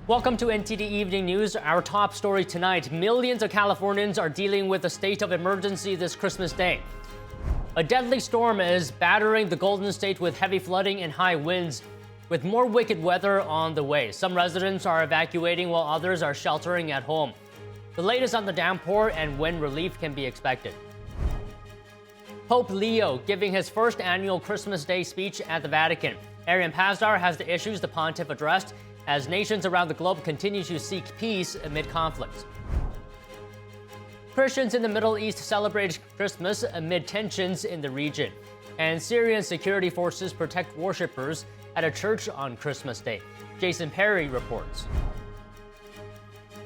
Welcome to NTD Evening News. Our top story tonight: millions of Californians are dealing with a state of emergency this Christmas Day. A deadly storm is battering the Golden State with heavy flooding and high winds, with more wicked weather on the way. Some residents are evacuating while others are sheltering at home. The latest on the downpour and when relief can be expected. Pope Leo giving his first annual Christmas Day speech at the Vatican. Arian Pasdar has the issues the pontiff addressed as nations around the globe continue to seek peace amid conflicts. Christians in the Middle East celebrate Christmas amid tensions in the region. And Syrian security forces protect worshippers at a church on Christmas Day. Jason Perry reports.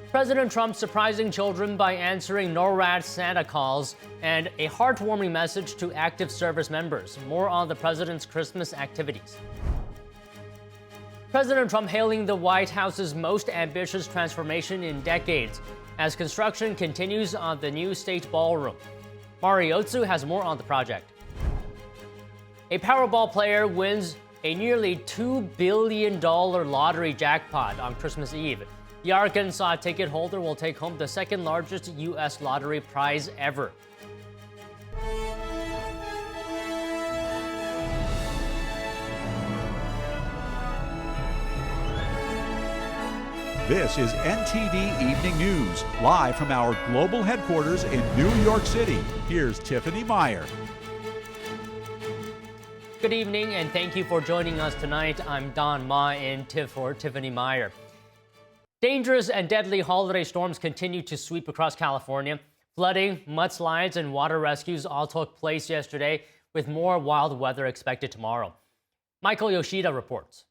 President Trump surprising children by answering NORAD Santa calls and a heartwarming message to active service members. More on the president's Christmas activities. President Trump hailing the White House's most ambitious transformation in decades as construction continues on the new state ballroom. Mariotsu has more on the project. A Powerball player wins a nearly $2 billion lottery jackpot on Christmas Eve. The Arkansas ticket holder will take home the second largest U.S. lottery prize ever. This is NTD Evening News, live from our global headquarters in New York City. Here's Tiffany Meyer. Good evening, and thank you for joining us tonight. I'm Don Ma in for Tiffany Meyer. Dangerous and deadly holiday storms continue to sweep across California. Flooding, mudslides, and water rescues all took place yesterday, with more wild weather expected tomorrow. Michael Yoshida reports.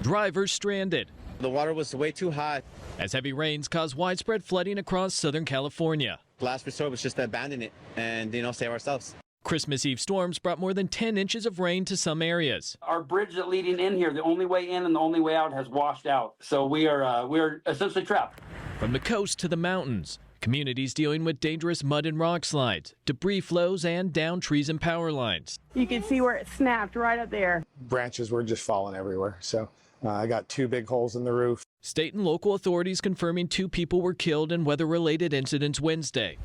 Drivers stranded. The water was way too high. As heavy rains caused widespread flooding across Southern California. Last resort was just to abandon it and, save ourselves. Christmas Eve storms brought more than 10 inches of rain to some areas. Our bridge that leading in here, the only way in and the only way out has washed out. So we're essentially trapped. From the coast to the mountains, communities dealing with dangerous mud and rock slides, debris flows, and down trees and power lines. You can see where it snapped right up there. Branches were just falling everywhere. So I got 2 big holes in the roof. State and local authorities confirming 2 people were killed in weather-related incidents Wednesday.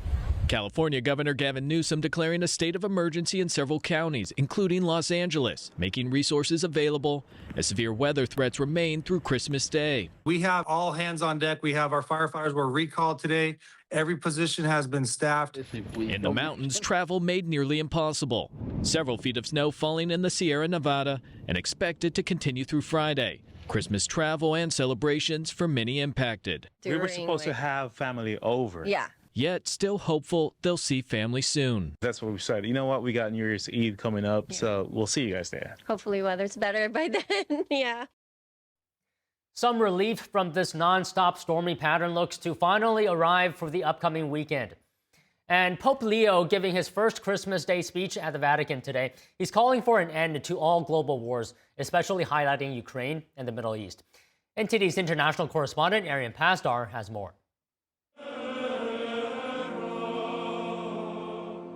California Governor Gavin Newsom declaring a state of emergency in several counties, including Los Angeles, making resources available as severe weather threats remain through Christmas Day. We have all hands on deck. We have our firefighters were recalled today. Every position has been staffed. In the mountains, travel made nearly impossible. Several feet of snow falling in the Sierra Nevada and expected to continue through Friday. Christmas travel and celebrations for many impacted. We were supposed to have family over. Yeah. Yet still hopeful they'll see family soon. That's what we said. You know what? We got New Year's Eve coming up, so we'll see you guys there. Hopefully weather's better by then. Yeah. Some relief from this non-stop stormy pattern looks to finally arrive for the upcoming weekend. And Pope Leo giving his first Christmas Day speech at the Vatican today. He's calling for an end to all global wars, especially highlighting Ukraine and the Middle East. NTD's international correspondent Arian Pasdar has more.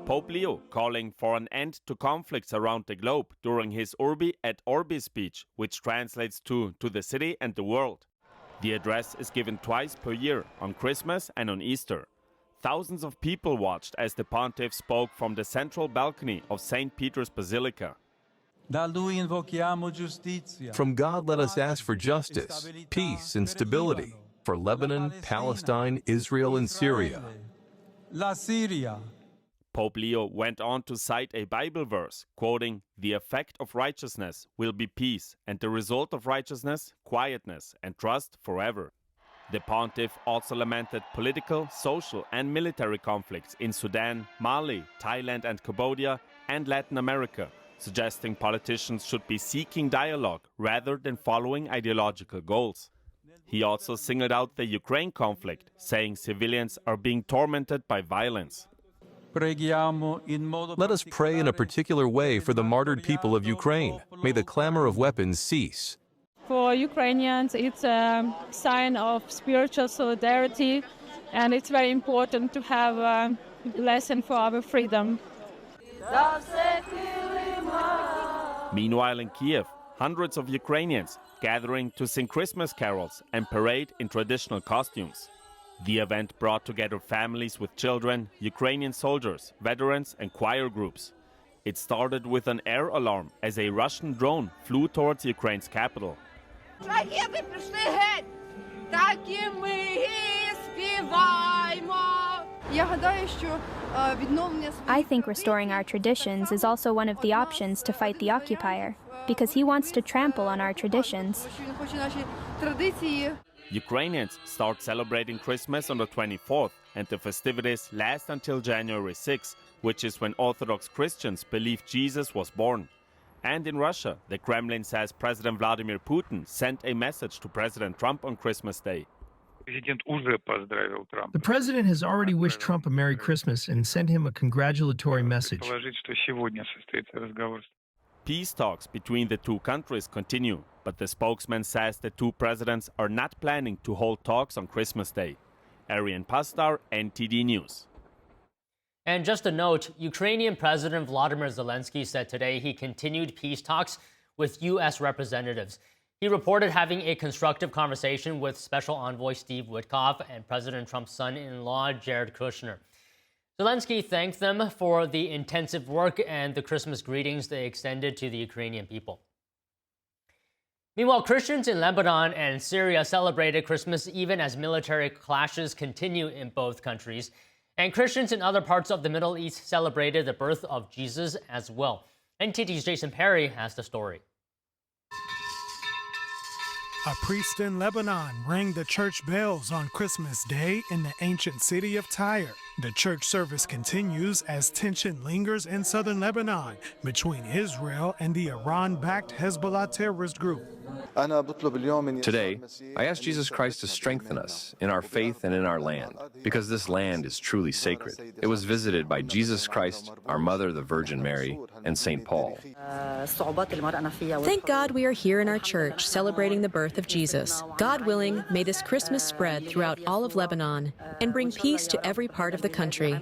Pope Leo calling for an end to conflicts around the globe during his Urbi et Orbi speech, which translates to the city and the world. The address is given twice per year, on Christmas and on Easter. Thousands of people watched as the pontiff spoke from the central balcony of St. Peter's Basilica. From God let us ask for justice, peace, and stability for Lebanon, Palestine, Israel, and Syria. Pope Leo went on to cite a Bible verse, quoting, "The effect of righteousness will be peace, and the result of righteousness, quietness and trust forever." The pontiff also lamented political, social and military conflicts in Sudan, Mali, Thailand and Cambodia, and Latin America, suggesting politicians should be seeking dialogue rather than following ideological goals. He also singled out the Ukraine conflict, saying civilians are being tormented by violence. Let us pray in a particular way for the martyred people of Ukraine. May the clamor of weapons cease. For Ukrainians, it's a sign of spiritual solidarity, and it's very important to have a lesson for our freedom. Meanwhile in Kiev, hundreds of Ukrainians gathering to sing Christmas carols and parade in traditional costumes. The event brought together families with children, Ukrainian soldiers, veterans, and choir groups. It started with an air alarm as a Russian drone flew towards Ukraine's capital. I think restoring our traditions is also one of the options to fight the occupier, because he wants to trample on our traditions. Ukrainians start celebrating Christmas on the 24th, and the festivities last until January 6, which is when Orthodox Christians believe Jesus was born. And in Russia, the Kremlin says President Vladimir Putin sent a message to President Trump on Christmas Day. The president has already wished Trump a Merry Christmas and sent him a congratulatory message. Peace talks between the two countries continue, but the spokesman says the two presidents are not planning to hold talks on Christmas Day. Arian Pastar, NTD News. And just a note, Ukrainian President Volodymyr Zelensky said today he continued peace talks with U.S. representatives. He reported having a constructive conversation with Special Envoy Steve Witkoff and President Trump's son-in-law Jared Kushner. Zelensky thanked them for the intensive work and the Christmas greetings they extended to the Ukrainian people. Meanwhile, Christians in Lebanon and Syria celebrated Christmas even as military clashes continue in both countries. And Christians in other parts of the Middle East celebrated the birth of Jesus as well. NTD's Jason Perry has the story. A priest in Lebanon rang the church bells on Christmas Day in the ancient city of Tyre. The church service continues as tension lingers in southern Lebanon between Israel and the Iran-backed Hezbollah terrorist group. Today, I ask Jesus Christ to strengthen us in our faith and in our land, because this land is truly sacred. It was visited by Jesus Christ, our Mother, the Virgin Mary, and St. Paul. Thank God we are here in our church celebrating the birth of Jesus. God willing, may this Christmas spread throughout all of Lebanon and bring peace to every part of the country.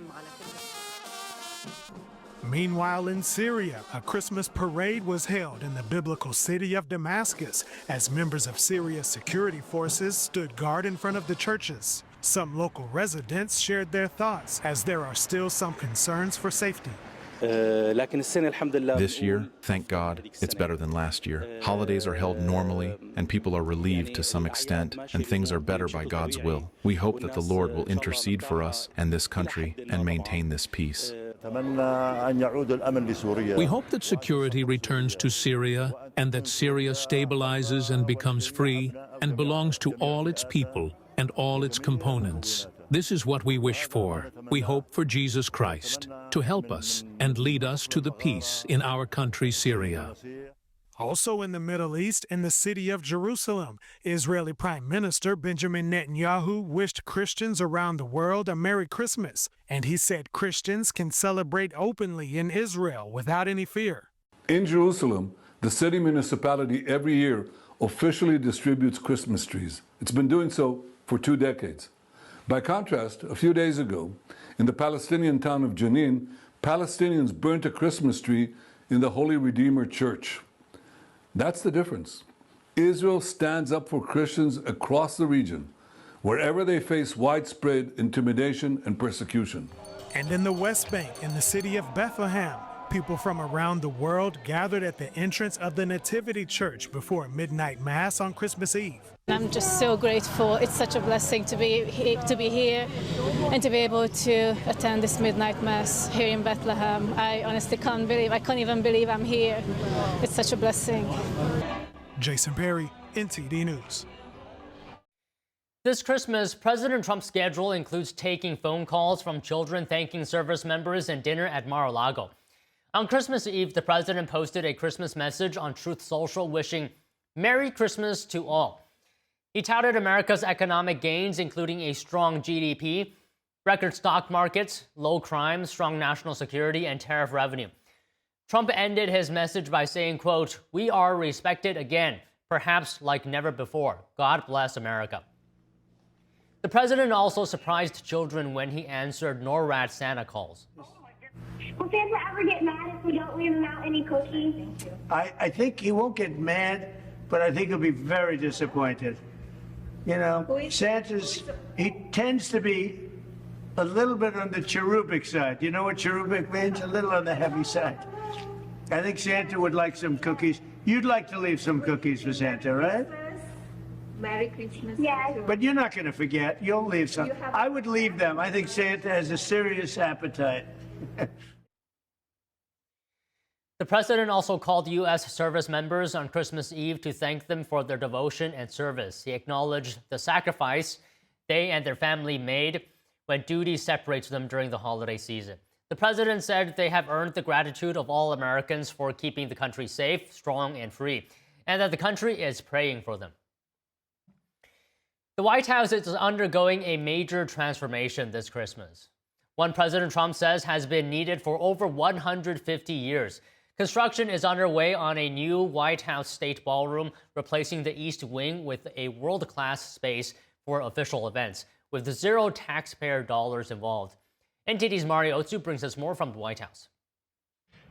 Meanwhile, in Syria, a Christmas parade was held in the biblical city of Damascus as members of Syria's security forces stood guard in front of the churches. Some local residents shared their thoughts as there are still some concerns for safety. This year, thank God, it's better than last year. Holidays are held normally, and people are relieved to some extent, and things are better by God's will. We hope that the Lord will intercede for us and this country and maintain this peace. We hope that security returns to Syria and that Syria stabilizes and becomes free and belongs to all its people and all its components. This is what we wish for. We hope for Jesus Christ to help us and lead us to the peace in our country, Syria. Also in the Middle East, in the city of Jerusalem, Israeli Prime Minister Benjamin Netanyahu wished Christians around the world a Merry Christmas, and he said Christians can celebrate openly in Israel without any fear. In Jerusalem, the city municipality every year officially distributes Christmas trees. It's been doing so for 2 decades. By contrast, a few days ago, in the Palestinian town of Jenin, Palestinians burnt a Christmas tree in the Holy Redeemer Church. That's the difference. Israel stands up for Christians across the region, wherever they face widespread intimidation and persecution. And in the West Bank, in the city of Bethlehem, people from around the world gathered at the entrance of the Nativity Church before midnight mass on Christmas Eve. I'm just so grateful. It's such a blessing to be here and to be able to attend this midnight mass here in Bethlehem. I honestly can't even believe I'm here. It's such a blessing. Jason Perry, NTD News. This Christmas, President Trump's schedule includes taking phone calls from children thanking service members and dinner at Mar-a-Lago. On Christmas Eve, the president posted a Christmas message on Truth Social wishing Merry Christmas to all. He touted America's economic gains, including a strong GDP, record stock markets, low crime, strong national security, and tariff revenue. Trump ended his message by saying, quote, "We are respected again, perhaps like never before. God bless America." The president also surprised children when he answered NORAD Santa calls. Will Santa ever get mad if we don't leave him out any cookies? I think he won't get mad, but I think he'll be very disappointed. You know, he tends to be a little bit on the cherubic side. You know what cherubic means? A little on the heavy side. I think Santa would like some cookies. You'd like to leave some cookies for Santa, right? Merry Christmas. Yes. But you're not going to forget. You'll leave some. I would leave them. I think Santa has a serious appetite. The president also called U.S. service members on Christmas Eve to thank them for their devotion and service. He acknowledged the sacrifice they and their family made when duty separates them during the holiday season. The president said they have earned the gratitude of all Americans for keeping the country safe, strong, and free, and that the country is praying for them. The White House is undergoing a major transformation this Christmas. One President Trump says has been needed for over 150 years. Construction is underway on a new White House State Ballroom, replacing the East Wing with a world-class space for official events, with zero taxpayer dollars involved. NTD's Mario Otsu brings us more from the White House.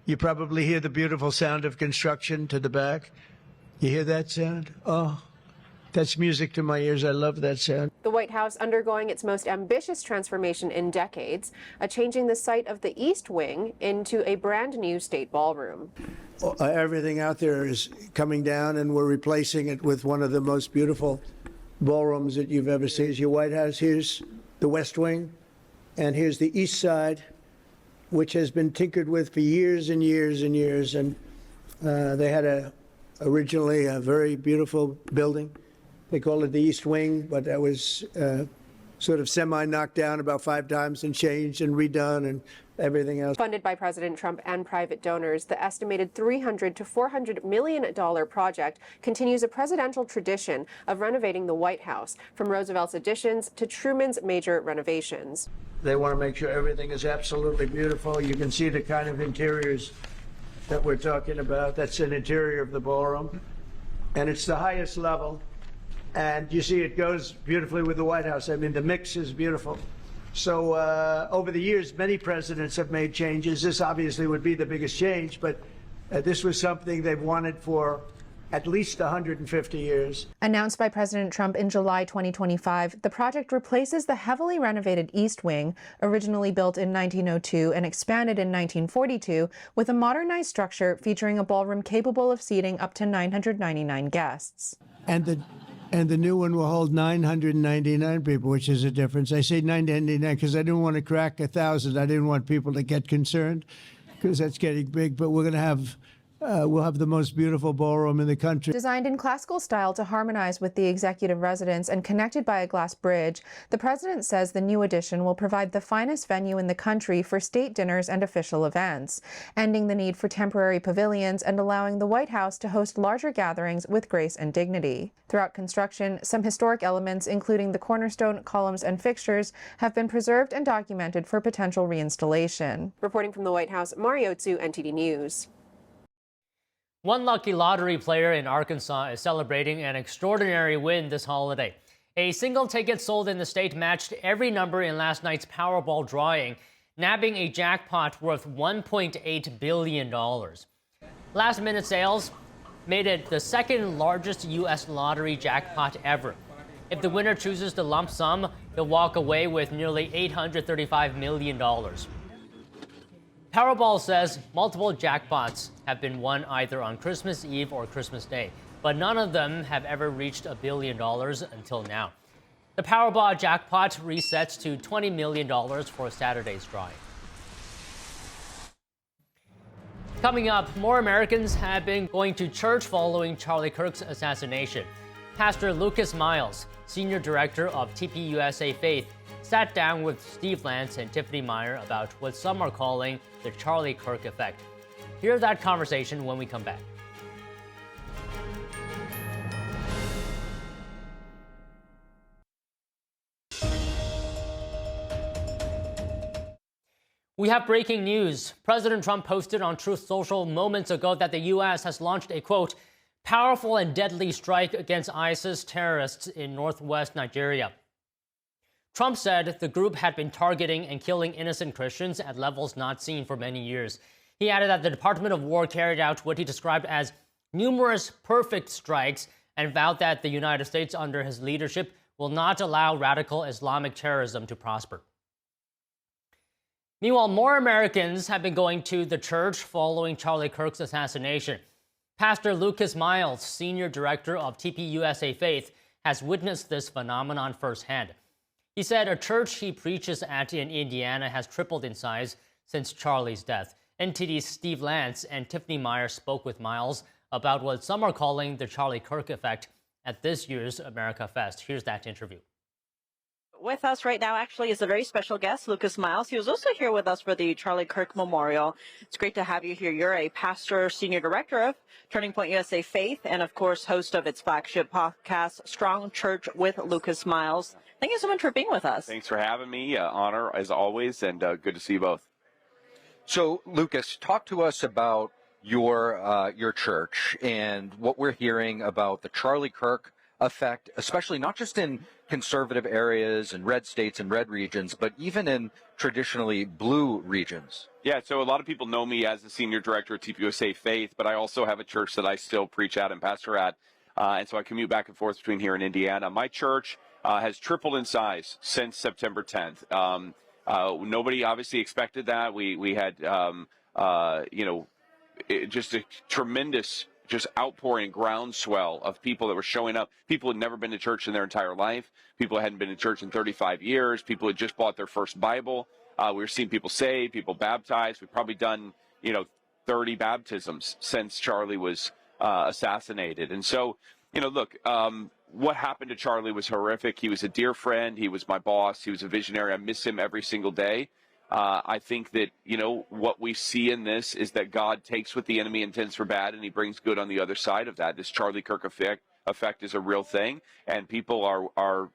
You probably hear the beautiful sound of construction to the back. You hear that sound? Oh, that's music to my ears. I love that sound. The White House undergoing its most ambitious transformation in decades, changing the site of the East Wing into a brand new state ballroom. Everything out there is coming down, and we're replacing it with one of the most beautiful ballrooms that you've ever seen. It's your White House. Here's the West Wing, and here's the East Side, which has been tinkered with for years and years and years. And they had originally a very beautiful building. They called it the East Wing, but that was sort of semi-knocked down about 5 times and changed and redone and everything else. Funded by President Trump and private donors, the estimated $300 to $400 million project continues a presidential tradition of renovating the White House, from Roosevelt's additions to Truman's major renovations. They want to make sure everything is absolutely beautiful. You can see the kind of interiors that we're talking about. That's an interior of the ballroom, and it's the highest level. And you see it goes beautifully with the White House. I mean, the mix is beautiful. So over the years, many presidents have made changes. This obviously would be the biggest change, but this was something they've wanted for at least 150 years. Announced by President Trump in July 2025, the project replaces the heavily renovated East Wing, originally built in 1902 and expanded in 1942, with a modernized structure featuring a ballroom capable of seating up to 999 guests. And the new one will hold 999 people, which is a difference. I say 999 because I didn't want to crack 1,000. I didn't want people to get concerned because that's getting big. But we're going to have, we'll have the most beautiful ballroom in the country. Designed in classical style to harmonize with the executive residence and connected by a glass bridge, the president says the new addition will provide the finest venue in the country for state dinners and official events, ending the need for temporary pavilions and allowing the White House to host larger gatherings with grace and dignity. Throughout construction, some historic elements, including the cornerstone, columns, and fixtures, have been preserved and documented for potential reinstallation. Reporting from the White House, Mario Otsu, NTD News. One lucky lottery player in Arkansas is celebrating an extraordinary win this holiday. A single ticket sold in the state matched every number in last night's Powerball drawing, nabbing a jackpot worth $1.8 billion. Last-minute sales made it the second largest U.S. lottery jackpot ever. If the winner chooses the lump sum, they'll walk away with nearly $835 million. Powerball says multiple jackpots have been won either on Christmas Eve or Christmas Day, but none of them have ever reached $1 billion until now. The Powerball jackpot resets to $20 million for Saturday's drawing. Coming up, more Americans have been going to church following Charlie Kirk's assassination. Pastor Lucas Miles, Senior Director of TPUSA Faith, sat down with Steve Lance and Tiffany Meyer about what some are calling the Charlie Kirk effect. Hear that conversation when we come back. We have breaking news. President Trump posted on Truth Social moments ago that the U.S. has launched a, quote, powerful and deadly strike against ISIS terrorists in northwest Nigeria. Trump said the group had been targeting and killing innocent Christians at levels not seen for many years. He added that the Department of War carried out what he described as numerous perfect strikes and vowed that the United States under his leadership will not allow radical Islamic terrorism to prosper. Meanwhile, more Americans have been going to the church following Charlie Kirk's assassination. Pastor Lucas Miles, senior director of TPUSA Faith, has witnessed this phenomenon firsthand. He said a church he preaches at in Indiana has tripled in size since Charlie's death. NTD's Steve Lance and Tiffany Meyer spoke with Miles about what some are calling the Charlie Kirk effect at this year's America Fest. Here's that interview. With us right now actually is a very special guest, Lucas Miles. He was also here with us for the Charlie Kirk Memorial. It's great to have you here. You're a pastor, senior director of Turning Point USA Faith, and of course host of its flagship podcast, Strong Church with Lucas Miles. Thank you so much for being with us. Thanks for having me. Honor as always, and good to see you both. So, Lucas, talk to us about your church and what we're hearing about the Charlie Kirk effect, especially not just in conservative areas and red states and red regions, but even in traditionally blue regions. Yeah, so a lot of people know me as the senior director of TPUSA Faith, but I also have a church that I still preach at and pastor at, and so I commute back and forth between here and Indiana. My church has tripled in size since September 10th. Nobody obviously expected that. We had, just a tremendous outpouring, groundswell of people that were showing up. People had never been to church in their entire life. People hadn't been to church in 35 years. People had just bought their first Bible. We were seeing people saved, people baptized. We've probably done, 30 baptisms since Charlie was assassinated. And so, look, what happened to Charlie was horrific. He was a dear friend. He was my boss. He was a visionary. I miss him every single day. I think that, what we see in this is that God takes what the enemy intends for bad and he brings good on the other side of that. This Charlie Kirk effect is a real thing, and people are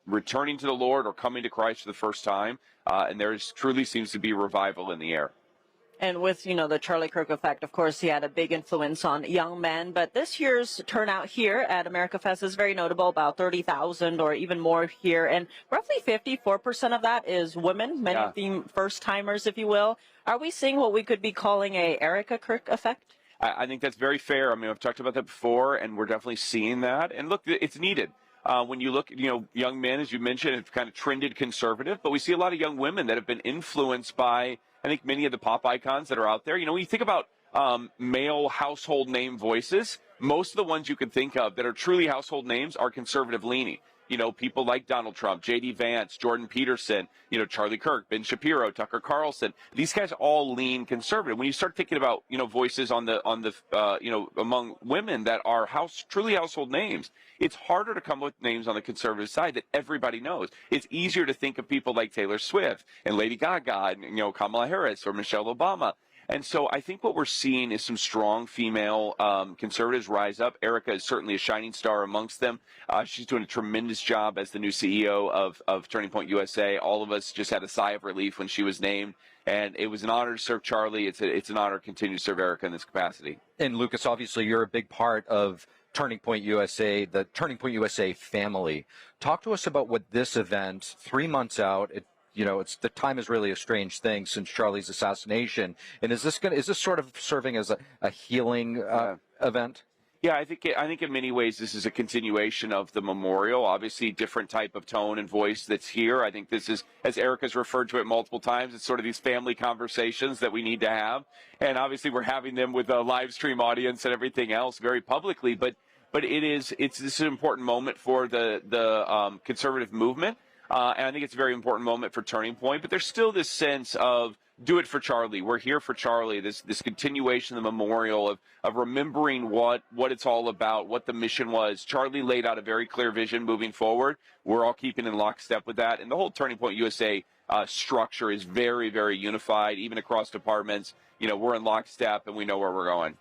returning to the Lord or coming to Christ for the first time, and there truly seems to be revival in the air. And with, the Charlie Kirk effect, of course, he had a big influence on young men. But this year's turnout here at America Fest is very notable, about 30,000 or even more here. And roughly 54% of that is women, many of them first-timers, if you will. Are we seeing what we could be calling a Erica Kirk effect? I think that's very fair. I mean, I've talked about that before, and we're definitely seeing that. And look, it's needed. When you look, young men, as you mentioned, have kind of trended conservative, but we see a lot of young women that have been influenced by, I think, many of the pop icons that are out there. When you think about male household name voices, most of the ones you can think of that are truly household names are conservative leaning. People like Donald Trump, J.D. Vance, Jordan Peterson, Charlie Kirk, Ben Shapiro, Tucker Carlson. These guys all lean conservative. When you start thinking about, voices on the among women that are truly household names, it's harder to come up with names on the conservative side that everybody knows. It's easier to think of people like Taylor Swift and Lady Gaga and, Kamala Harris or Michelle Obama. And so I think what we're seeing is some strong female conservatives rise up. Erica is certainly a shining star amongst them. She's doing a tremendous job as the new CEO of Turning Point USA. All of us just had a sigh of relief when she was named. And it was an honor to serve Charlie. It's an honor to continue to serve Erica in this capacity. And Lucas, obviously, you're a big part of Turning Point USA, the Turning Point USA family. Talk to us about what this event, 3 months out, the time is really a strange thing since Charlie's assassination. And is this sort of serving as a healing event? Yeah, I think in many ways this is a continuation of the memorial. Obviously, different type of tone and voice that's here. I think this is, as Erica's referred to it multiple times, it's sort of these family conversations that we need to have. And obviously, we're having them with a live stream audience and everything else very publicly. But this is an important moment for the conservative movement. And I think it's a very important moment for Turning Point, but there's still this sense of do it for Charlie. We're here for Charlie. This continuation of the memorial of remembering what it's all about, what the mission was. Charlie laid out a very clear vision moving forward. We're all keeping in lockstep with that. And the whole Turning Point USA structure is very, very unified, even across departments. We're in lockstep and we know where we're going.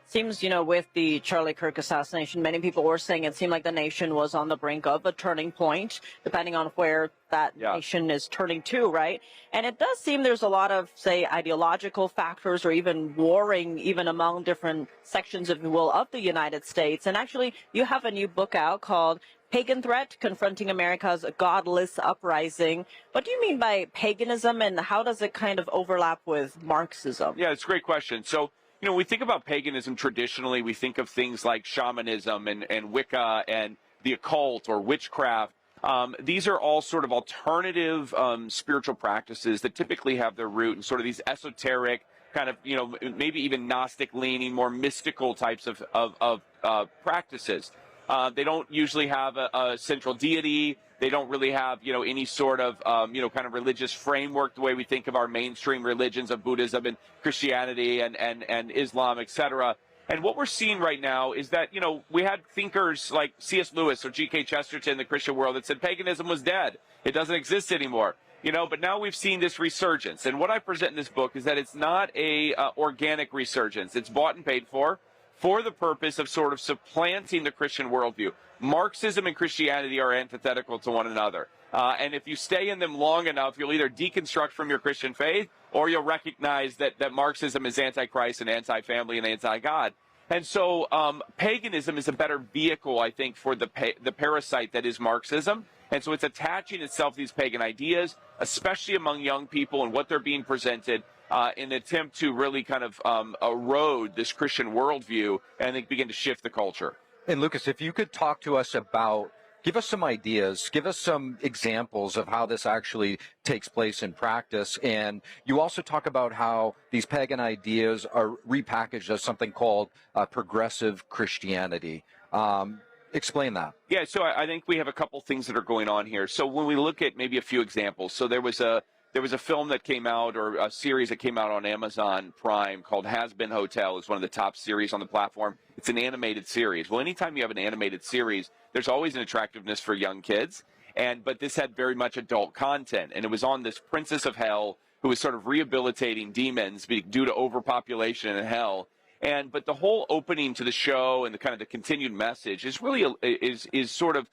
Seems, with the Charlie Kirk assassination, many people were saying it seemed like the nation was on the brink of a turning point, depending on where that nation is turning to, right? And it does seem there's a lot of, say, ideological factors or even warring even among different sections, if you will, of the United States. And actually, you have a new book out called pagan threat confronting America's godless uprising. What do you mean by paganism, and how does it kind of overlap with Marxism? Yeah, it's a great question. So, when we think about paganism traditionally, we think of things like shamanism and Wicca and the occult or witchcraft. These are all sort of alternative spiritual practices that typically have their root in sort of these esoteric, kind of, maybe even Gnostic leaning, more mystical types of practices. They don't usually have a central deity. They don't really have, any sort of, kind of religious framework the way we think of our mainstream religions of Buddhism and Christianity and Islam, etc. And what we're seeing right now is that, we had thinkers like C.S. Lewis or G.K. Chesterton in the Christian world that said paganism was dead. It doesn't exist anymore. But now we've seen this resurgence. And what I present in this book is that it's not a organic resurgence. It's bought and paid for the purpose of sort of supplanting the Christian worldview. Marxism and Christianity are antithetical to one another. And if you stay in them long enough, you'll either deconstruct from your Christian faith or you'll recognize that Marxism is anti-Christ and anti-family and anti-God. And so paganism is a better vehicle, I think, for the parasite that is Marxism. And so it's attaching itself to these pagan ideas, especially among young people and what they're being presented in an attempt to really kind of erode this Christian worldview and I think begin to shift the culture. And Lucas, if you could talk to us about, give us some ideas, give us some examples of how this actually takes place in practice. And you also talk about how these pagan ideas are repackaged as something called progressive Christianity. Explain that. Yeah, so I think we have a couple things that are going on here. So when we look at maybe a few examples, so there was a film that came out, or a series that came out on Amazon Prime called Has Been Hotel. It's one of the top series on the platform. It's an animated series. Well, anytime you have an animated series, there's always an attractiveness for young kids. But this had very much adult content. And it was on this princess of hell who was sort of rehabilitating demons due to overpopulation in hell. But the whole opening to the show and the kind of the continued message is really is sort of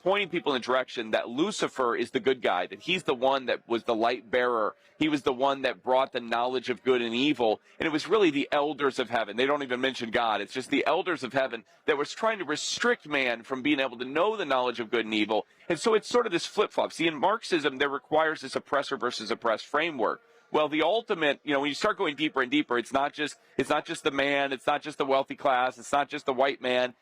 pointing people in the direction that Lucifer is the good guy, that he's the one that was the light bearer. He was the one that brought the knowledge of good and evil. And it was really the elders of heaven. They don't even mention God. It's just the elders of heaven that was trying to restrict man from being able to know the knowledge of good and evil. And so it's sort of this flip-flop. See, in Marxism, there requires this oppressor versus oppressed framework. Well, the ultimate, when you start going deeper and deeper, it's not just the man, it's not just the wealthy class, it's not just the white man.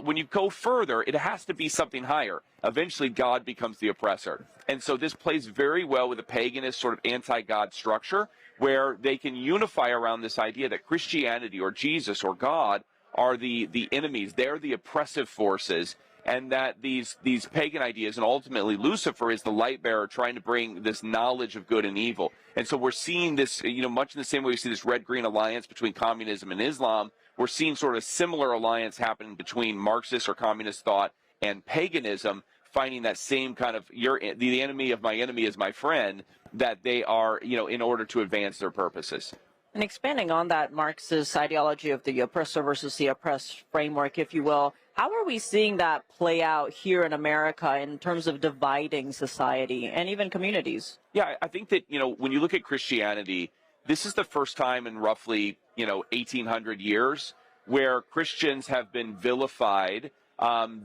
When you go further, it has to be something higher. Eventually, God becomes the oppressor. And so this plays very well with a paganist sort of anti-God structure, where they can unify around this idea that Christianity or Jesus or God are the enemies. They're the oppressive forces. And that these pagan ideas, and ultimately Lucifer is the light bearer trying to bring this knowledge of good and evil. And so we're seeing this, much in the same way we see this red-green alliance between communism and Islam, we're seeing sort of similar alliance happen between Marxist or communist thought and paganism, finding that same kind of, the enemy of my enemy is my friend, that they are, in order to advance their purposes. And expanding on that Marxist ideology of the oppressor versus the oppressed framework, if you will, how are we seeing that play out here in America in terms of dividing society and even communities? Yeah, I think that, when you look at Christianity, this is the first time in roughly, 1,800 years where Christians have been vilified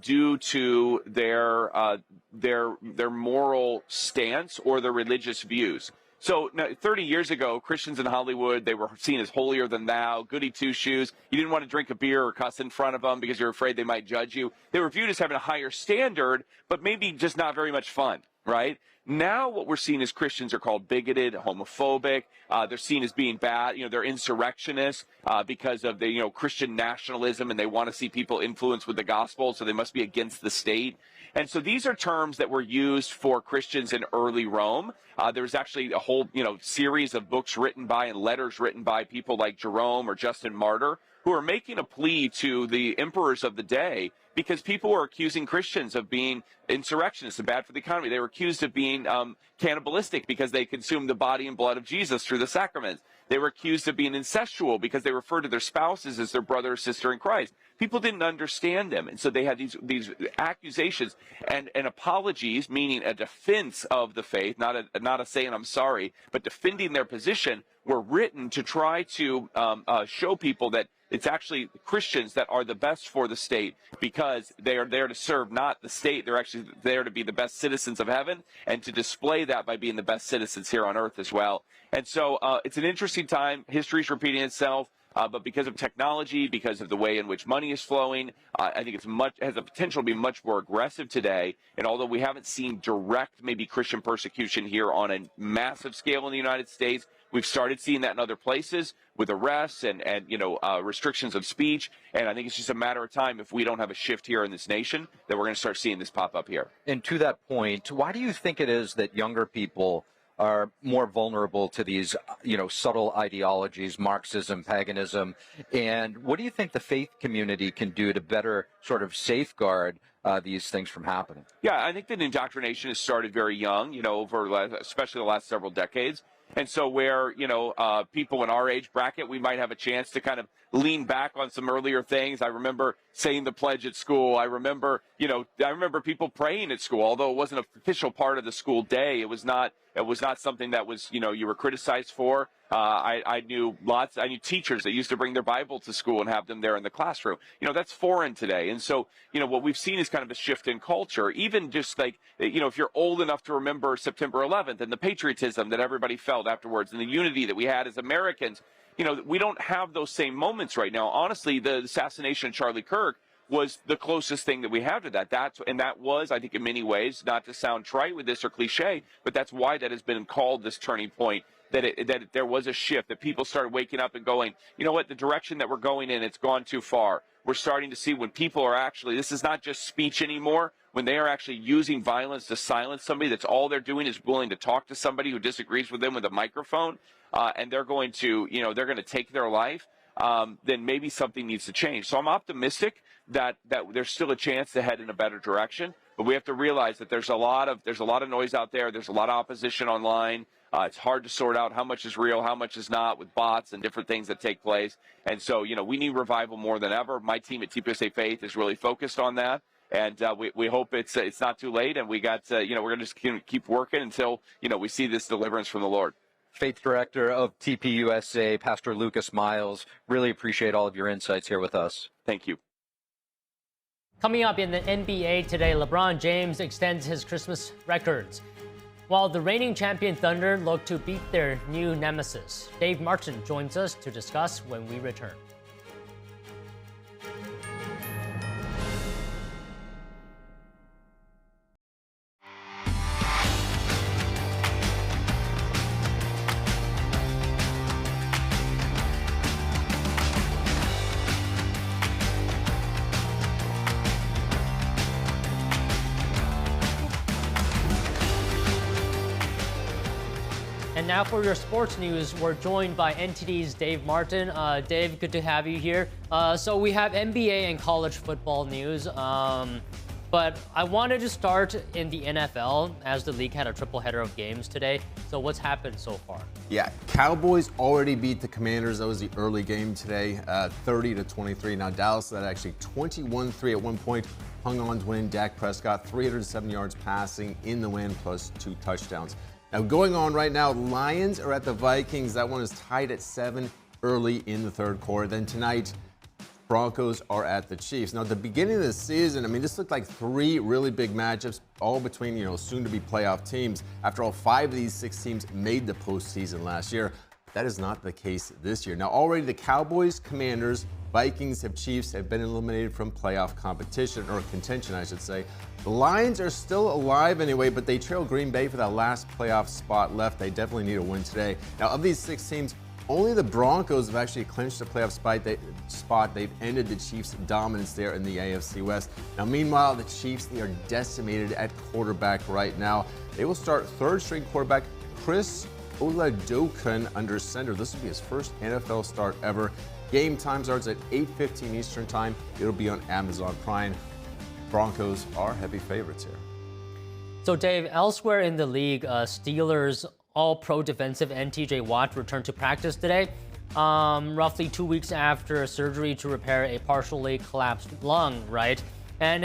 due to their moral stance or their religious views. So 30 years ago, Christians in Hollywood, they were seen as holier than thou, goody two-shoes. You didn't want to drink a beer or cuss in front of them because you're afraid they might judge you. They were viewed as having a higher standard, but maybe just not very much fun, right? Now what we're seeing is Christians are called bigoted, homophobic. They're seen as being bad. They're insurrectionists because of the, Christian nationalism, and they want to see people influenced with the gospel, so they must be against the state. And so these are terms that were used for Christians in early Rome. There was actually a whole, series of books written by and letters written by people like Jerome or Justin Martyr, who are making a plea to the emperors of the day because people were accusing Christians of being insurrectionists and bad for the economy. They were accused of being cannibalistic because they consumed the body and blood of Jesus through the sacraments. They were accused of being incestual because they referred to their spouses as their brother or sister in Christ. People didn't understand them, and so they had these accusations and apologies, meaning a defense of the faith, not a saying I'm sorry, but defending their position, were written to try to show people that It's actually Christians that are the best for the state because they are there to serve not the state. They're actually there to be the best citizens of heaven and to display that by being the best citizens here on earth as well. And so it's an interesting time. History's repeating itself. But because of technology, because of the way in which money is flowing, I think has the potential to be much more aggressive today. And although we haven't seen direct, maybe Christian persecution here on a massive scale in the United States, we've started seeing that in other places with arrests and restrictions of speech. And I think it's just a matter of time if we don't have a shift here in this nation that we're going to start seeing this pop up here. And to that point, why do you think it is that younger people are more vulnerable to these, subtle ideologies, Marxism, paganism? And what do you think the faith community can do to better sort of safeguard these things from happening? Yeah, I think that indoctrination has started very young, especially the last several decades. And so where, people in our age bracket, we might have a chance to kind of lean back on some earlier things. I remember saying the pledge at school. I remember people praying at school, although it wasn't an official part of the school day. It was not something that was, you were criticized for. I knew teachers that used to bring their Bible to school and have them there in the classroom. That's foreign today. And so, what we've seen is kind of a shift in culture, even just like, if you're old enough to remember September 11th and the patriotism that everybody felt afterwards and the unity that we had as Americans, we don't have those same moments right now. Honestly, the assassination of Charlie Kirk was the closest thing that we have to that. That was, I think, in many ways, not to sound trite with this or cliche, but that's why that has been called this turning point. That there was a shift, that people started waking up and going, you know what, the direction that we're going in, it's gone too far. We're starting to see when people are actually, this is not just speech anymore, when they are actually using violence to silence somebody, that's all they're doing is willing to talk to somebody who disagrees with them with a microphone, and they're going to, they're going to take their life, then maybe something needs to change. So I'm optimistic that there's still a chance to head in a better direction, but we have to realize that there's a lot of noise out there. There's a lot of opposition online. It's hard to sort out how much is real, how much is not, with bots and different things that take place. And so, we need revival more than ever. My team at TPUSA Faith is really focused on that. And we hope it's not too late. And we got, we're going to just keep working until, we see this deliverance from the Lord. Faith Director of TPUSA, Pastor Lucas Miles, really appreciate all of your insights here with us. Thank you. Coming up in the NBA today, LeBron James extends his Christmas records, while the reigning champion Thunder look to beat their new nemesis. Dave Martin joins us to discuss when we return. And now for your sports news, we're joined by NTD's Dave Martin. Dave, good to have you here. So we have NBA and college football news, but I wanted to start in the NFL as the league had a triple header of games today. So what's happened so far? Yeah, Cowboys already beat the Commanders. That was the early game today, 30-23. Now Dallas led actually 21-3 at one point. Hung on to win. Dak Prescott, 307 yards passing in the win, plus 2 touchdowns. Now going on right now, Lions are at the Vikings. That one is tied at 7 early in the third quarter. Then tonight, Broncos are at the Chiefs. Now at the beginning of the season, this looked like 3 really big matchups, all between, soon-to-be playoff teams. After all, 5 of these 6 teams made the postseason last year. That is not the case this year. Now already the Cowboys, Commanders, Vikings, Chiefs have been eliminated from playoff competition, or contention, I should say. The Lions are still alive anyway, but they trail Green Bay for that last playoff spot left. They definitely need a win today. Now, of these 6 teams, only the Broncos have actually clinched a playoff spot. They've ended the Chiefs' dominance there in the AFC West. Now, meanwhile, the Chiefs, they are decimated at quarterback right now. They will start third-string quarterback Chris Oladokun under center. This will be his first NFL start ever. Game time starts at 8:15 Eastern Time. It'll be on Amazon Prime. Broncos are heavy favorites here. So, Dave, elsewhere in the league, Steelers All-Pro defensive end TJ Watt returned to practice today, roughly 2 weeks after surgery to repair a partially collapsed lung, right? And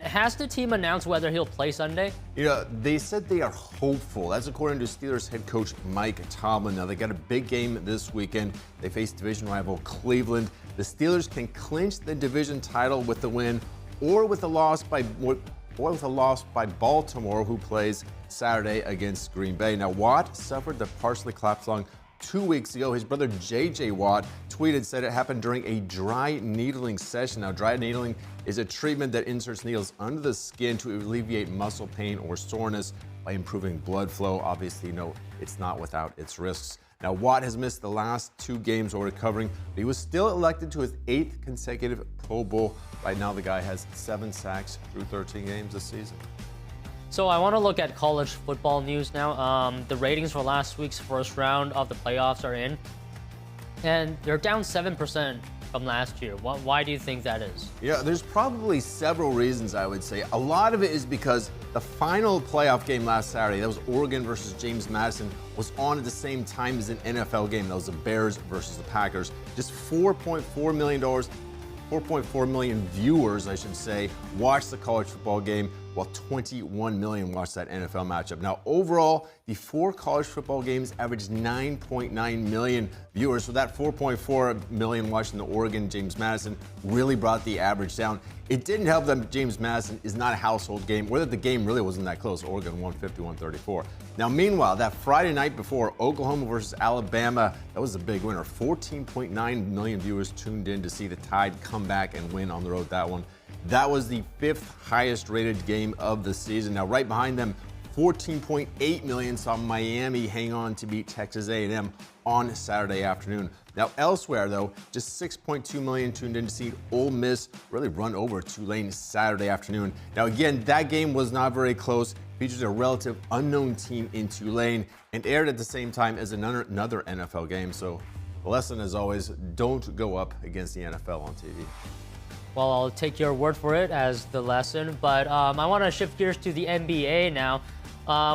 has the team announced whether he'll play Sunday? Yeah, they said they are hopeful. That's according to Steelers head coach Mike Tomlin. Now, they got a big game this weekend. They face division rival Cleveland. The Steelers can clinch the division title with the win or with a loss by Baltimore, who plays Saturday against Green Bay. Now, Watt suffered the partially collapsed lung 2 weeks ago. His brother J.J. Watt said it happened during a dry needling session. Now, dry needling is a treatment that inserts needles under the skin to alleviate muscle pain or soreness by improving blood flow. Obviously, no, it's not without its risks. Now, Watt has missed the last 2 games while recovering, but he was still elected to his 8th consecutive Pro Bowl. Right now, the guy has 7 sacks through 13 games this season. So I want to look at college football news now. The ratings for last week's first round of the playoffs are in, and they're down 7% from last year. Why do you think that is? Yeah, there's probably several reasons, I would say. A lot of it is because the final playoff game last Saturday, that was Oregon versus James Madison, was on at the same time as an NFL game. That was the Bears versus the Packers. Just $4.4 million viewers, I should say, watched the college football game, while 21 million watched that NFL matchup. Now, overall, the 4 college football games averaged 9.9 million viewers. So that 4.4 million watching the Oregon James Madison really brought the average down. It didn't help that James Madison is not a household game, or that the game really wasn't that close. Oregon won 51-34. Now, meanwhile, that Friday night before, Oklahoma versus Alabama, that was a big winner. 14.9 million viewers tuned in to see the Tide come back and win on the road that one. That was the 5th highest rated game of the season. Now, right behind them, 14.8 million saw Miami hang on to beat Texas A&M on Saturday afternoon. Now, elsewhere, though, just 6.2 million tuned in to see Ole Miss really run over Tulane Saturday afternoon. Now, again, that game was not very close. Features a relative unknown team in Tulane and aired at the same time as another NFL game. So the lesson, as always, don't go up against the NFL on TV. Well, I'll take your word for it as the lesson, but I want to shift gears to the NBA now.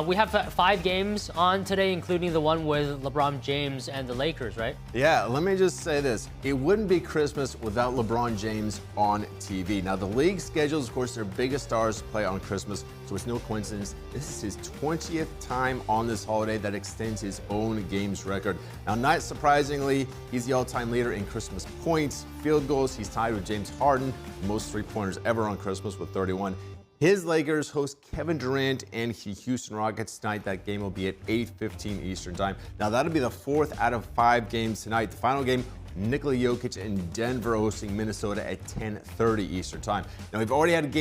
We have 5 games on today, including the one with LeBron James and the Lakers, right? Yeah, let me just say this. It wouldn't be Christmas without LeBron James on TV. Now, the league schedules, of course, their biggest stars play on Christmas, so it's no coincidence. This is his 20th time on this holiday that extends his own games record. Now, not surprisingly, he's the all-time leader in Christmas points, field goals. He's tied with James Harden, the most three-pointers ever on Christmas with 31. His Lakers host Kevin Durant and the Houston Rockets tonight. That game will be at 8:15 Eastern Time. Now, that'll be the 4th out of 5 games tonight. The final game, Nikola Jokic and Denver hosting Minnesota at 10:30 Eastern Time. Now, we've already had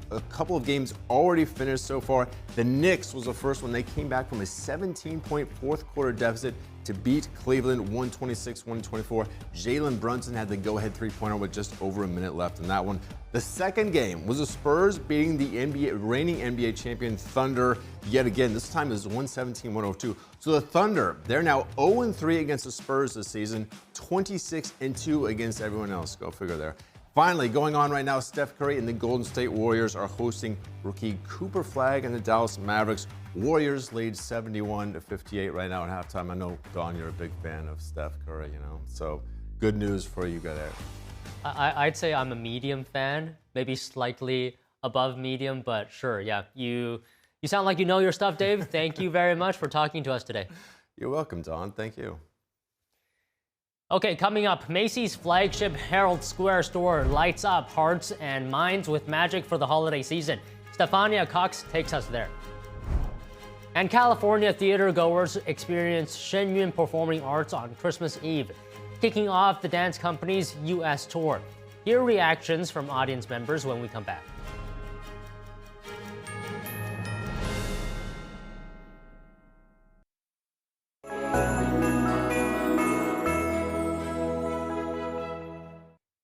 a couple of games already finished so far. The Knicks was the first one. They came back from a 17-point fourth quarter deficit to beat Cleveland 126-124. Jalen Brunson had the go-ahead three-pointer with just over a minute left in that one. The second game was the Spurs beating the reigning NBA champion Thunder yet again. This time it was 117-102. So the Thunder, they're now 0-3 against the Spurs this season, 26-2 against everyone else. Go figure there. Finally, going on right now, Steph Curry and the Golden State Warriors are hosting rookie Cooper Flagg and the Dallas Mavericks. Warriors lead 71-58 right now at halftime. I know, Dawn, you're a big fan of Steph Curry, so good news for you guys there. I'd say I'm a medium fan, maybe slightly above medium, but sure, yeah. You sound like you know your stuff, Dave. Thank you very much for talking to us today. You're welcome, Dawn. Thank you. Okay, coming up, Macy's flagship Herald Square store lights up hearts and minds with magic for the holiday season. Stefania Cox takes us there. And California theatergoers experience Shen performing arts on Christmas Eve, kicking off the dance company's U.S. tour. Hear reactions from audience members when we come back.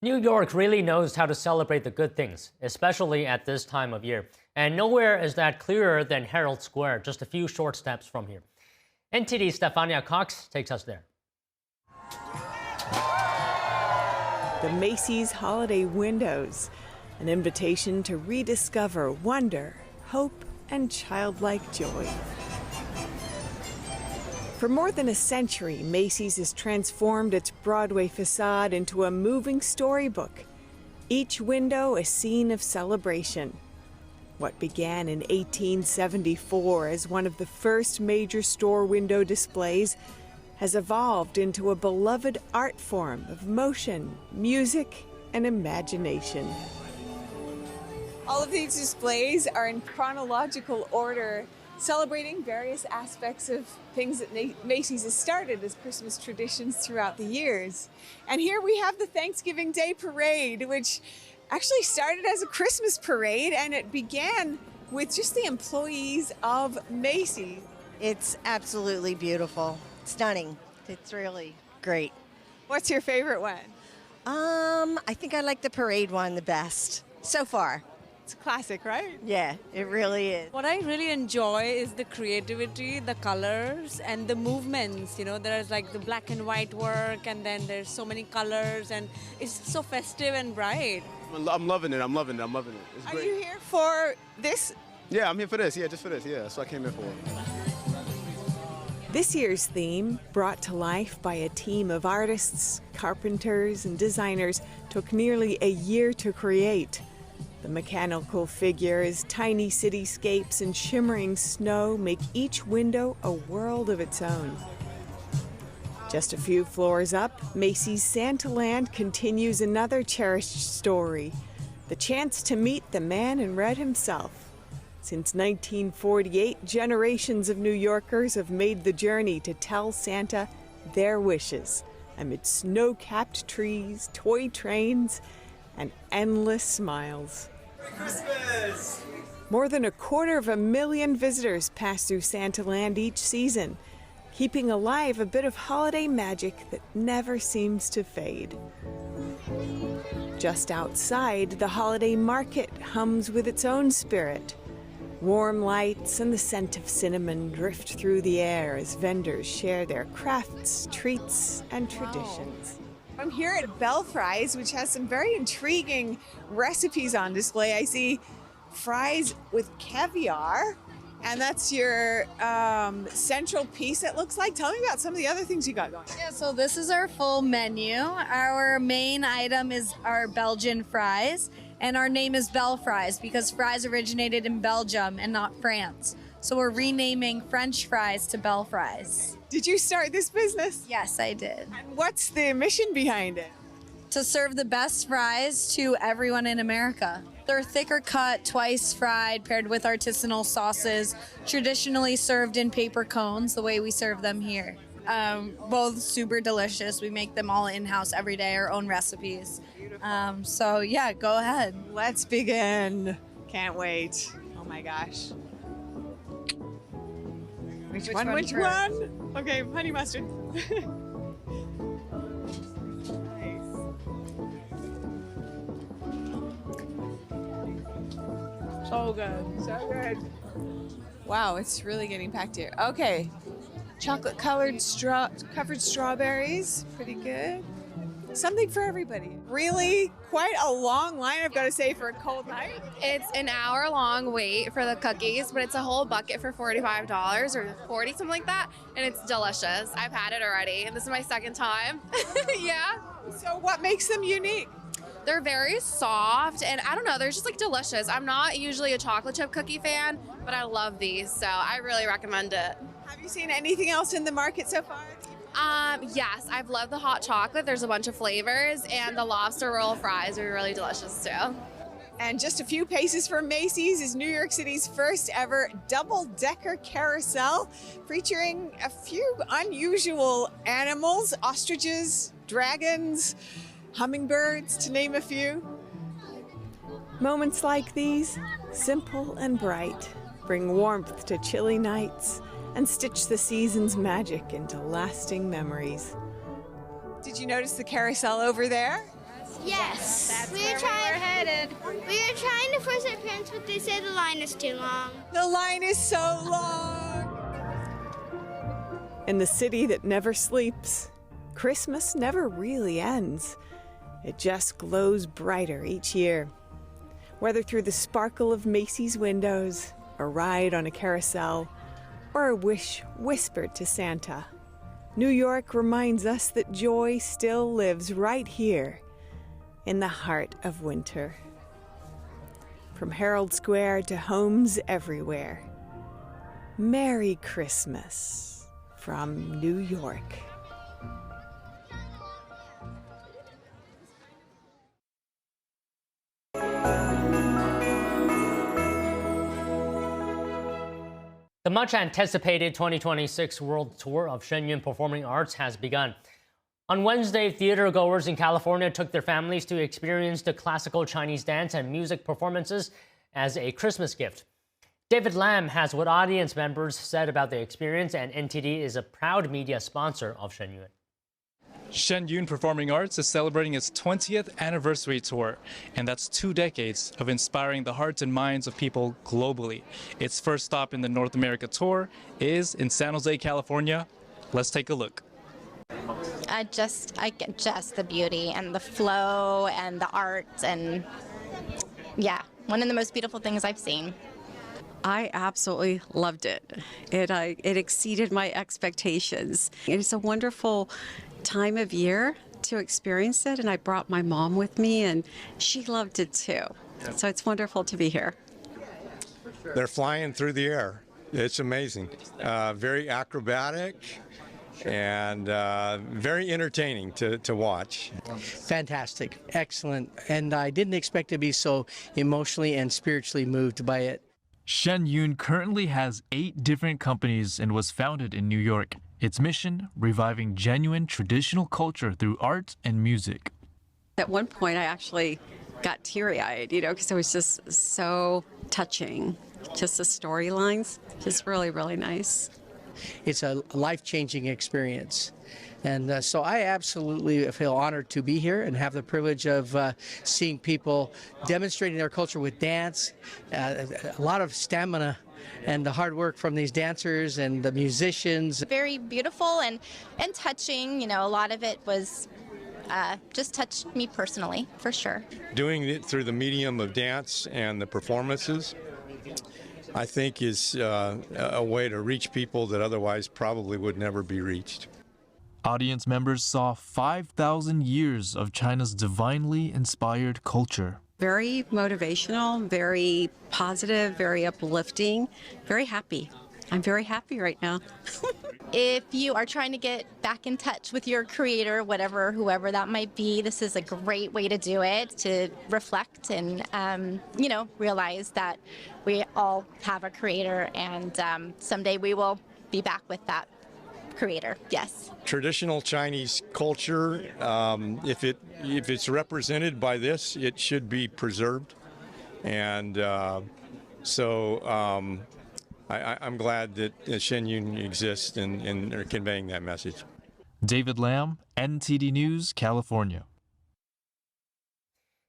New York really knows how to celebrate the good things, especially at this time of year. And nowhere is that clearer than Herald Square, just a few short steps from here. NTD Stefania Cox takes us there. The Macy's holiday windows, an invitation to rediscover wonder, hope, and childlike joy. For more than a century, Macy's has transformed its Broadway facade into a moving storybook, Each window a scene of celebration. What began in 1874 as one of the first major store window displays has evolved into a beloved art form of motion, music, and imagination. All of these displays are in chronological order, celebrating various aspects of things that Macy's has started as Christmas traditions throughout the years. And here we have the Thanksgiving Day Parade, which actually started as a Christmas parade, and it began with just the employees of Macy's. It's absolutely beautiful. Stunning. It's really great. What's your favorite one? I think I like the parade one the best so far. It's a classic, right? Yeah, it really is. What I really enjoy is the creativity, the colors, and the movements. You know, there's like the black and white work, and then there's so many colors, and it's so festive and bright. I'm loving it. It's great. Are you here for this? Yeah, I'm here for this. Yeah, just for this. Yeah, that's what I came here for. This year's theme, brought to life by a team of artists, carpenters, and designers, took nearly a year to create. The mechanical figures, tiny cityscapes, and shimmering snow make each window a world of its own. Just a few floors up, Macy's Santaland continues another cherished story, the chance to meet the man in red himself. Since 1948, generations of New Yorkers have made the journey to tell Santa their wishes amid snow-capped trees, toy trains, and endless smiles. Merry Christmas! More than 250,000 visitors pass through Santaland each season, keeping alive a bit of holiday magic that never seems to fade. Just outside, the holiday market hums with its own spirit. Warm lights and the scent of cinnamon drift through the air as vendors share their crafts, treats, and traditions. I'm here at Bell Fries, which has some very intriguing recipes on display. I see fries with caviar, and that's your central piece, it looks like. Tell me about some of the other things you got going on. Yeah, so this is our full menu. Our main item is our Belgian fries, and our name is Bell Fries because fries originated in Belgium and not France. So we're renaming French fries to Bell Fries. Did you start this business? Yes, I did. And what's the mission behind it? To serve the best fries to everyone in America. They're thicker cut, twice fried, paired with artisanal sauces, traditionally served in paper cones, the way we serve them here. Both super delicious. We make them all in-house every day, our own recipes. So yeah, go ahead. Let's begin. Can't wait. Oh my gosh. Which one? Okay, honey mustard. So good. So good. Wow, it's really getting packed here. Okay. Chocolate covered strawberries. Pretty good. Something for everybody. Really quite a long line, I've got to say, for a cold night. It's an hour-long wait for the cookies, but it's a whole bucket for $45 or $40, something like that, and it's delicious. I've had it already, and this is my second time. Yeah. So what makes them unique? They're very soft, and I don't know, they're just like delicious. I'm not usually a chocolate chip cookie fan, but I love these, so I really recommend it. Have you seen anything else in the market so far? Yes, I've loved the hot chocolate. There's a bunch of flavors, and the lobster roll fries are really delicious too. And just a few paces from Macy's is New York City's first ever double-decker carousel, featuring a few unusual animals, ostriches, dragons, hummingbirds, to name a few. Moments like these, simple and bright, bring warmth to chilly nights and stitch the season's magic into lasting memories. Did you notice the carousel over there? Yes. That's where we're headed. We were trying to force our parents, but they said the line is too long. The line is so long. In the city that never sleeps, Christmas never really ends. It just glows brighter each year. Whether through the sparkle of Macy's windows, a ride on a carousel, or a wish whispered to Santa, New York reminds us that joy still lives right here in the heart of winter. From Herald Square to homes everywhere. Merry Christmas from New York. The much-anticipated 2026 World Tour of Shen Performing Arts has begun. On Wednesday, theatergoers in California took their families to experience the classical Chinese dance and music performances as a Christmas gift. David Lam has what audience members said about the experience, and NTD is a proud media sponsor of Shen. Shen Performing Arts is celebrating its 20th anniversary tour, and that's 2 decades of inspiring the hearts and minds of people globally. Its first stop in the North America tour is in San Jose, California. Let's take a look. Just the beauty and the flow and the art, and yeah, one of the most beautiful things I've seen. I absolutely loved it. It exceeded my expectations. It's a wonderful time of year to experience it, and I brought my mom with me, and she loved it too. So it's wonderful to be here. They're flying through the air. It's amazing. Very acrobatic and very entertaining to watch. Fantastic, excellent, and I didn't expect to be so emotionally and spiritually moved by it. Shen currently has 8 different companies and was founded in New York. Its mission, reviving genuine traditional culture through art and music. At one point, I actually got teary-eyed, because it was just so touching. Just the storylines, just really, really nice. It's a life-changing experience. And so I absolutely feel honored to be here and have the privilege of seeing people demonstrating their culture with dance, a lot of stamina and the hard work from these dancers and the musicians. Very beautiful and touching. A lot of it was just touched me personally, for sure. Doing it through the medium of dance and the performances, I think is a way to reach people that otherwise probably would never be reached. Audience members saw 5,000 years of China's divinely inspired culture. Very motivational, very positive, very uplifting, very happy. I'm very happy right now. If you are trying to get back in touch with your creator, whoever that might be, this is a great way to do it, to reflect and, realize that we all have a creator, and someday we will be back with that creator. Yes. Traditional Chinese culture, if it's represented by this, it should be preserved, and I'm glad that Shen exists and are conveying that message. David Lam, NTD News, California.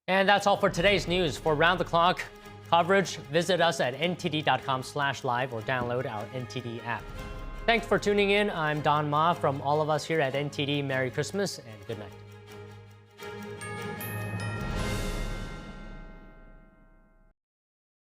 And that's all for today's news. For round-the-clock coverage, visit us at ntd.com/live or download our NTD app. Thanks for tuning in. I'm Don Ma. From all of us here at NTD, Merry Christmas and good night.